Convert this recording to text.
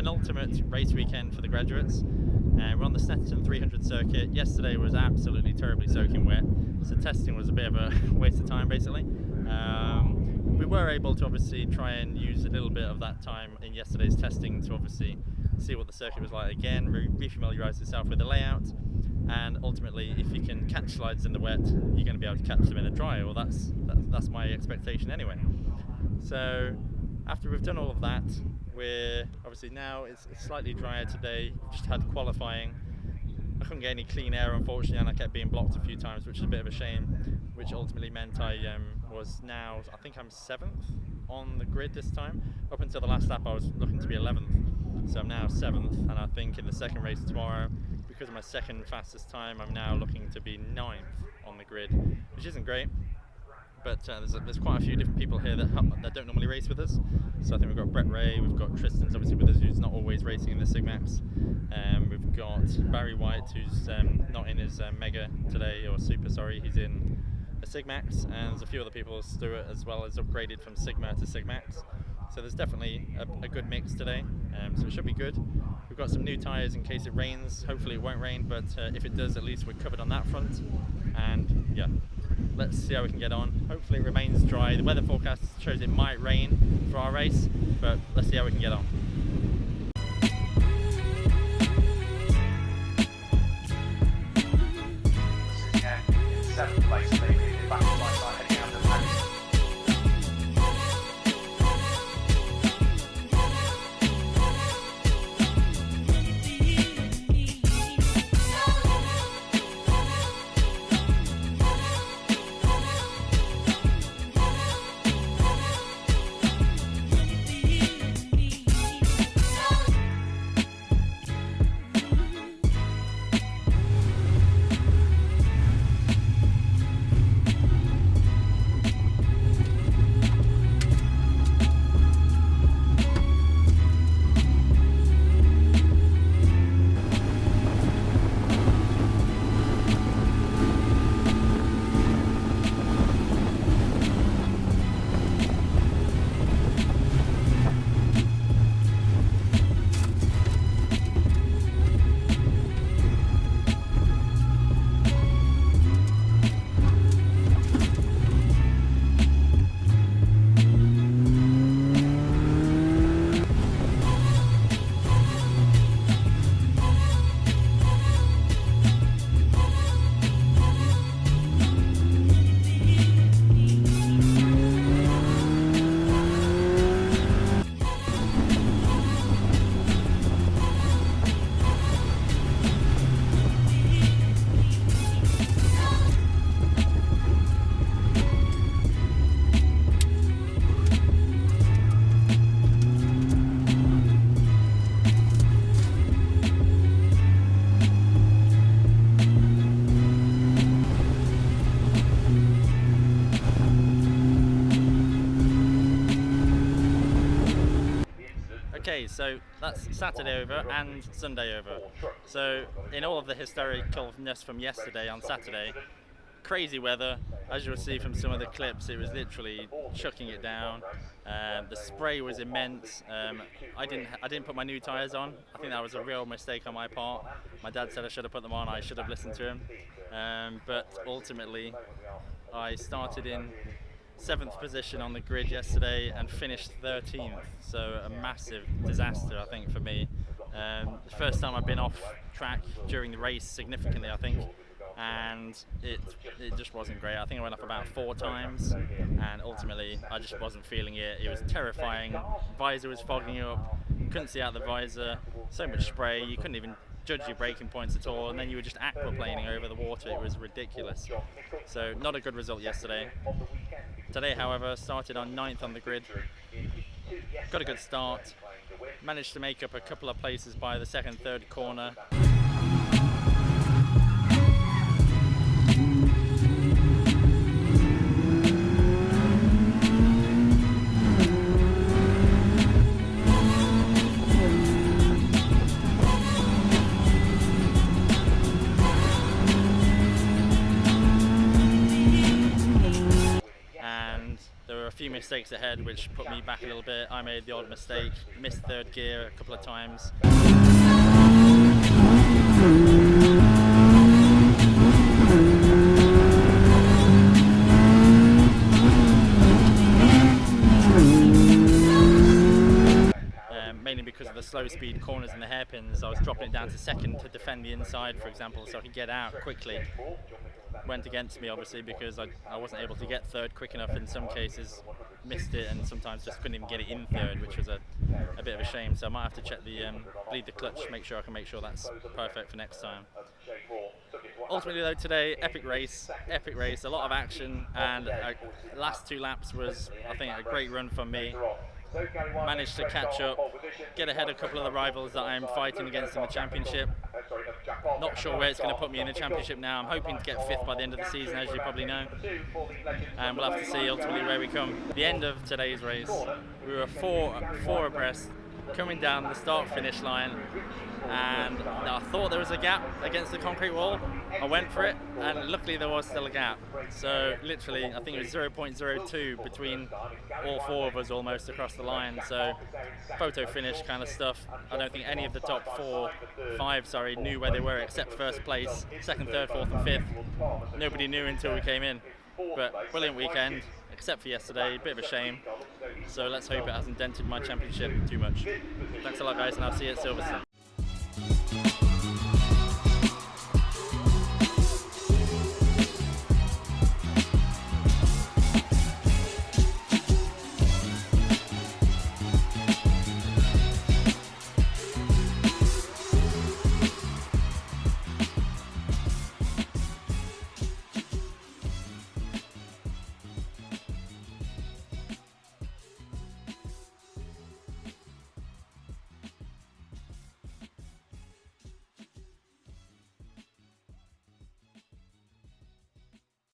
penultimate race weekend for the graduates. We're on the Snetterton 300 circuit. Yesterday was absolutely terribly soaking wet, so testing was a bit of a waste of time basically. We were able to obviously try and use a little bit of that time in yesterday's testing to obviously see what the circuit was like again, re-familiarise yourself with the layout, and ultimately if you can catch slides in the wet, you're going to be able to catch them in the dry. Well, that's my expectation anyway. So after we've done all of that, we're obviously now it's slightly drier today. We've just had qualifying. I couldn't get any clean air unfortunately, and I kept being blocked a few times, which is a bit of a shame, which ultimately meant I think I'm 7th on the grid this time. Up until the last lap I was looking to be 11th, so I'm now 7th, and I think in the second race tomorrow, because of my second fastest time, I'm now looking to be 9th on the grid, which isn't great. But there's quite a few different people here that don't normally race with us. So I think we've got Brett Ray, we've got Tristan's obviously with us, who's not always racing in the Sigmax. We've got Barry White, who's not in his Mega today, or Super, sorry, he's in a Sigmax. And there's a few other people, Stuart as well, has upgraded from Sigma to Sigmax. So there's definitely a good mix today, so it should be good. We've got some new tyres in case it rains. Hopefully it won't rain, but if it does, at least we're covered on that front. And yeah, let's see how we can get on. Hopefully it remains dry. The weather forecast shows it might rain for our race, but let's see how we can get on. Seventh place, maybe back to my side heading out of the race. Okay, so that's Saturday over and Sunday over. So in all of the historicalness from yesterday on Saturday, crazy weather. As you'll see from some of the clips, it was literally chucking it down. The spray was immense. I didn't put my new tyres on. I think that was a real mistake on my part. My dad said I should have put them on. I should have listened to him. But ultimately, I started in 7th position on the grid yesterday and finished 13th, so a massive disaster I think for me. The first time I've been off track during the race significantly I think, and it just wasn't great. I think I went off about 4 times and ultimately I just wasn't feeling it. It was terrifying. Visor was fogging up, couldn't see out the visor, so much spray, you couldn't even judge your braking points at all, and then you were just aquaplaning over the water. It was ridiculous. So not a good result yesterday. Today, however, started on 9th on the grid. Got a good start. Managed to make up a couple of places by the second, third corner. few mistakes ahead, which put me back a little bit. I made the odd mistake, missed third gear a couple of times. Mainly because of the slow speed corners and the hairpins, I was dropping it down to second to defend the inside, for example, so I could get out quickly. Went against me, obviously, because I wasn't able to get third quick enough in some cases, missed it, and sometimes just couldn't even get it in third, which was a bit of a shame. So I might have to check the bleed the clutch, make sure that's perfect for next time. Ultimately though, today, epic race, a lot of action, and last 2 laps was, I think, a great run from me. Managed to catch up, get ahead of a couple of the rivals that I'm fighting against in the championship. Not sure where it's going to put me in the championship now. I'm hoping to get 5th by the end of the season, as you probably know. And we'll have to see ultimately where we come. At the end of today's race, we were four abreast, coming down the start-finish line, and I thought there was a gap against the concrete wall. I went for it, and luckily there was still a gap. So literally, I think it was 0.02 between all 4 of us almost across the line. So photo finish kind of stuff. I don't think any of the top 5 knew where they were except first place, second, third, fourth and fifth. Nobody knew until we came in. But brilliant weekend, except for yesterday, bit of a shame. So let's hope it hasn't dented my championship too much. Thanks a lot guys, and I'll see you at Silverstone.